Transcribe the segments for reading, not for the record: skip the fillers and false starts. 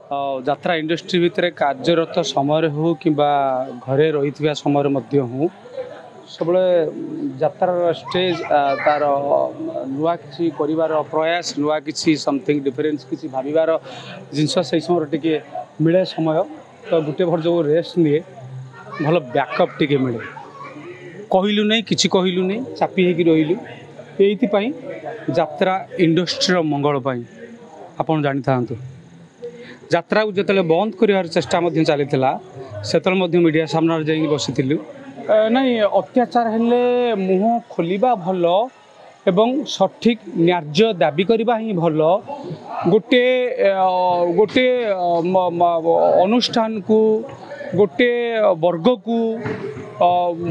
যাত্রা ইন্ডস্ट्री भितर कार्यरत समय हो कि घरे रही समय हो सब यात्रार स्टेज तार नुआ कि प्रयास नुआ कि समथिंग डिफरेन्स कि भावार जिनस से समय टे मिले समय तो गोटे भर जो रेस्ट निए भल बैकअप टे मिले कहलु नहीं कि कहलु नहीं चापी रही ये यात्रा इंडस्ट्री मंगल आपन जानी था यात्रा को जो बंद कर चेष्टा चली से मीडिया सामने जा बसी नहीं अत्याचार हेले मुह खोलिबा भल एवं सठिक न्याय्य दाबी करबा ही भल गोटे गोटे अनुष्ठान को गोटे वर्ग को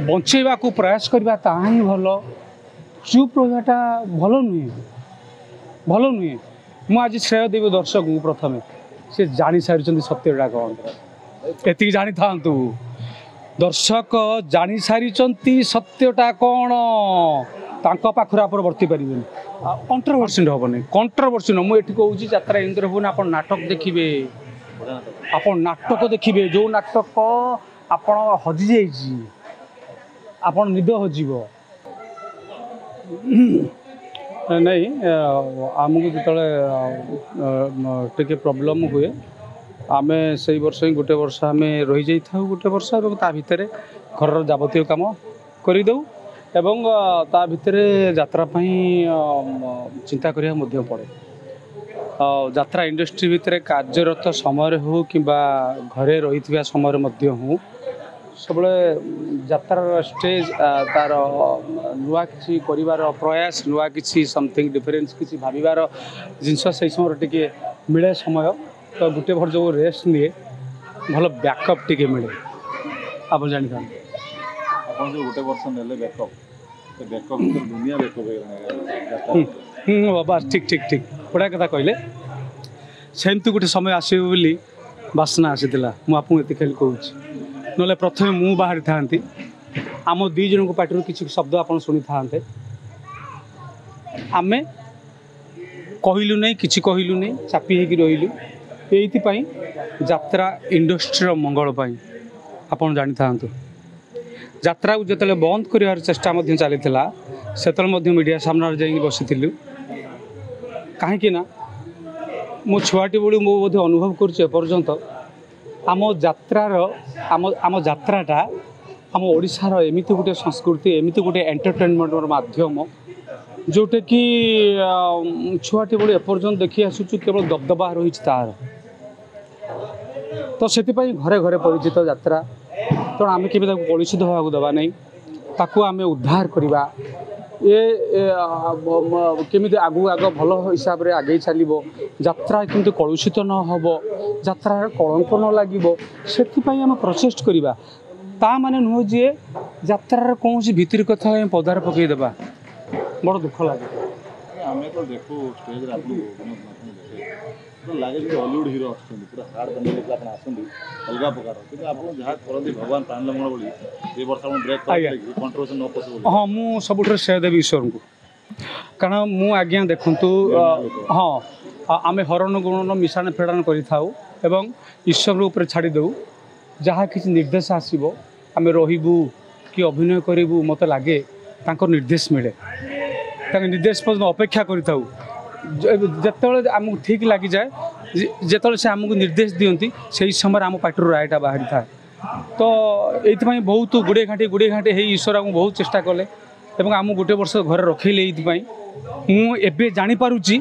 बंचेबा को प्रयास करबा ताहा ही भल चुप रहाटा भल नुहे मु आज श्रेय देवी दर्शक प्रथमे से जानी सारी सत्यटा कौन एति जानी था दर्शक जानी सारी सत्यटा कौन तांका पाखुरा आप वर्ती पारे कंट्रोवर्सी हेनी कंट्रोवर्सी न मुझे कहूँ यात्रा इंद्र भुवन आप नाटक देखिए आप नाटक देखिए जो नाटक आप हजि जाइए आप निद हजिब नहीं आमको जो टे प्रॉब्लम हुए आम से वर्ष ही गोटे वर्ष आम रही जाता गोटे वर्ष और ता भितर घर जावतीय काम करदे एवं ता भितर यात्रा चिंता करिया पड़े यात्रा इंडस्ट्री भितर कार्यरत समय हो कि घरे रही समय हो सब यात्रार स्टेज तार नुआ कि प्रयास नुआ कि समथिंग डिफरेन्स कि भावार जिनस से समय टे मिले समय तो गोटे भर जो रेस्ट निए भल बैकअप टे मिले आप जानी था जो गोटे वर्ष नेले बैकअप बैकअप दुनिया बाबा ठीक ठीक ठीक बड़ा कथा कहले सेमती गोटे समय आसो बोली बासना आसीला मुझे खेल कहूँ ना प्रथम मु बाहरी था आम दी जन को पार्टी किसी शब्द आप शुणी था आम कहलु नहीं कि कहलु नहीं चापी रही ये यात्रा इंडस्ट्री मंगल आप जानी था यात्रा को जो बंद कर चेष्टा चली से मीडिया सामने जा बसी कहीं मो छुआटी बड़ी मो बोध अनुभव करपर्यंत आम यात्रार आम यात्राटा आम ओडिशार एमती गोटे संस्कृति एमती गोटे एंटरटेनमेंट माध्यम जोटा कि छुआटी बड़ी एपर्यंत देखी आसुचु केवल दबदबा रही तार तो से घरे घरे परिचित यात्रा तेणु आम के कलुषित होगा देवा नहीं ताकू आम उद्धार करवा ये केमी आगू आग भल हिसाब से आगे चलो यात्रा किंतु कलुषित न हो यात्रार कलंक न लगे से प्रचेष्ट करवा ता माने नुह जे यात्रार कौन भितर कथा पदार पकईदेवा बड़ दुख लगे आम तो देखो स्टेज लगे हॉलीवुड हिरो पूरा हार्ड बन आसती अलग प्रकार कि आप जहाँ करते भगवान प्राणलंबन बोली ये वर्ष ब्रेक कंट्रोवर्सी न पॉसिबल हाँ मु सब श्रेय देवी ईश्वर को कारण मु आज्ञा देखु हाँ आम हरण गुणन मिशाण फेड़ान कर ईश्वर उपर छाड़ी दे जहाँ कि निर्देश आसब आम रु कि अभिनय करूँ मत लगे निर्देश मिले निर्देश पर्यटन अपेक्षा करूँ जिते आमको ठीक लगी जाए जिते से आमको निर्देश दिखती से समय आम पार्टी रायटा बाहरी था तो ये बहुत गुड़े घाटी है ईश्वर आमको बहुत चेष्टा कले आम गोटे वर्ष घर रखिले मुझे जापारुची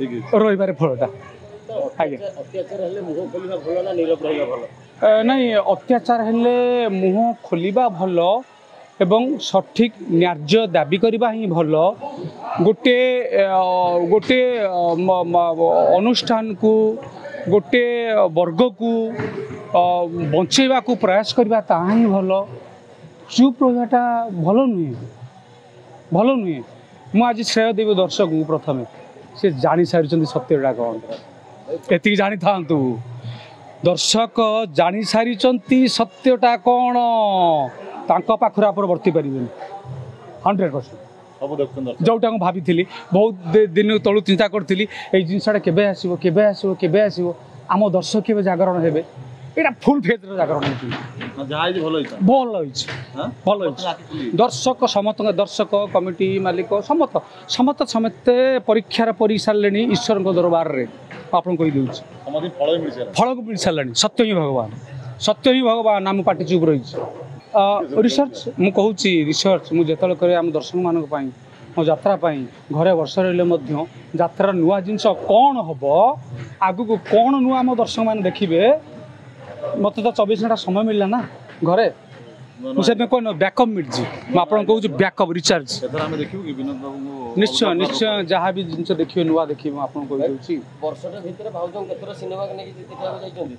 रही फलटा नहीं अत्याचार हेले मुह खोलिबा भल एवं सठिक न्याय्य दाबी करबा ही भल गोटे गोटे अनुष्ठान को गोटे वर्ग को बंचेबा को प्रयास करबा ताहा ही भल चुप रहाटा भल नुहे मु आज श्रेय देवी दर्शक प्रथमे से जानी सारी सत्यटा कौन एति जानी था दर्शक जानी सारी सत्यटा कौन तांका पाखुरा आप वर्ती पारे 100% जोटा भाभी बहुत दिन तलू चिंता करी जिनसा केबे आसो आम दर्शक केवे जागरण हेबे एटा फुल फेज जागरण होची जहाँ ये भलो इच्छा भल होइछ हाँ भल होइछ दर्शक समस्त दर्शक कमिटी मालिक समस्त समस्त समस्ते परीक्षार पढ़ी सारे ईश्वर दरबार रे आपन कहि देउछ समाधि फल मिल से फल को मिल सारे सत्य ही भगवान नाम पाटी चुप रही रिसर्च मु कहूँ रिसर्च मु जेतले करे आम दर्शक मानक पई मो यात्रा पई घरे वर्ष रहिले मध्य यात्रा नुआ जिनस कौन हम आगु को कौन नुआ आम दर्शक मान देखिए मत तो 24 घंटा समय मिलला ना घरे मुझे कौन बैकअप मिलছি ମୁଁ ଆପଣଙ୍କୁ କହୁଛି बैकअप रिचार्ज एथर हम देखिबो कि विनोद बाबू निश्चय निश्चय जहाँ भी जिनस देखिए नुआ देखिए ମୁଁ ଆପଣଙ୍କୁ କହି ଦଉଛି ବର୍ଷଟେ ଭିତରେ ଭାଉଜଙ୍କୁ କେତେଥର ସିନେମା ନେଇକି ଦେଖିବାକୁ ଯାଇଛନ୍ତି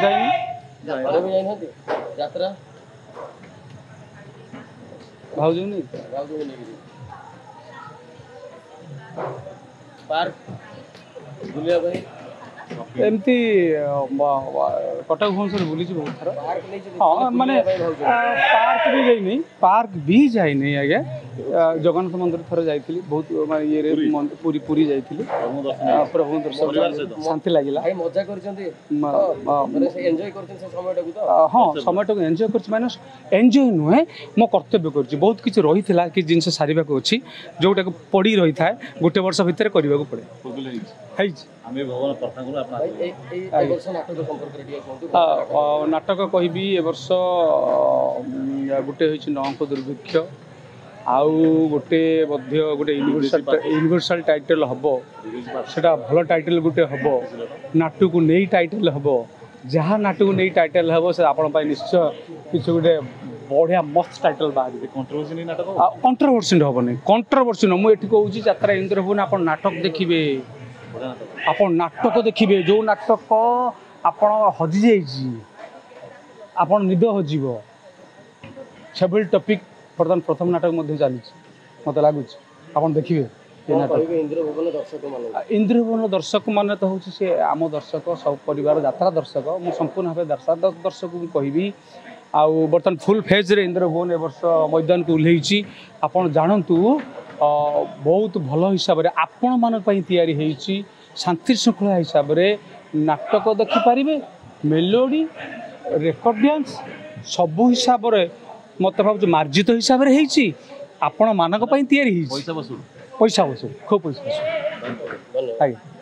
ଯାଇନି ଯାତ୍ରା ବି ଯାଇନାହାନ୍ତି ଯାତ୍ରା ଭାଉଜୁ नहीं ଭାଉଜଙ୍କୁ ନେଇକି ପାର୍କ ବୁଲିବା ପାଇଁ एमती कटक भुवनेश्वर बुली बहुत थर ପାର୍କ ନେଇକି हाँ माने पार्क भी जाइनी पार्क भी जाइनी आज्ञा जगन्नाथ मंदिर थर जाइली बहुत ये पूरी पूरी जाइली प्रभु दर्शन शांति लगिला ଭାଇ ମଜା କରିଛନ୍ତି ମାନେ ସେ ଏନ୍ଜୟ କରିଛନ୍ତି ସେ ସମୟଟାକୁ ତ हाँ समय एंजॉय कर एंजॉय नुहे मो कर्तव्य कर बहुत किसी रही था कि जिन सारे अच्छी जोटा पड़ी रही था गोटे वर्ष भितर करने को पड़े आमे भगवान प्रार्थना करू आपन ଭାଇ ଏଇ ବର୍ଷ ନାଟକ ସମ୍ପର୍କରେ ଟିକେ କୁହନ୍ତୁ नाटक कहबी ए वर्ष गोटे होइछि नंक दुर्भिक्ष आउ गोटे मध्य गोटे यूनिवर्सल टाइटल हबो सेटा भलो टाइटल गोटे हबो नाटक को नहीं टाइटल हबो जहाँ नाटक को नहीं टाइटल हबो से आपण पाई निश्चय किछ गोटे बढ़िया मस्त टाइटल बाहर कंट्रोवर्सी नहीं नाटक कंट्रोवर्सी हबनी कंट्रोवर्सी न मु एठी कहूछि यात्रा इंद्र भुवन आपण नाटक देखिबे आपण नाटक देखिए जो नाटक आपण हजि जाइए आपण निद हजिब सेभल टॉपिक बर्तमान प्रथम नाटक चली मत लगुच आप देखिए ଇନ୍ଦ୍ରଭୁବନ ଦର୍ଶକ ମାନଙ୍କୁ इंद्रभुवन दर्शक मान तो हूँ सी आम दर्शक सब परिवार यात्रा दर्शक मुझे संपूर्ण भाव दर्शक कहबी आउ बर्तमान फुल फेज रे इंद्रभुवन ए वर्ष मैदान को ओह्लैछि आपण जानतु बहुत भल हिसाब से आपण मान तैयारी होइछि शांति श्रृंखला हिसाब से नाटक देखिपारे मेलोडी रेकर्ड डांस सबू हिसाब से मत भाव मार्जित हिसाब से आपण मानक तैयारी पैसा वसूल पैसा वसूल खूब पैसा वसूल ଧନ୍ୟବାଦ आज्ञा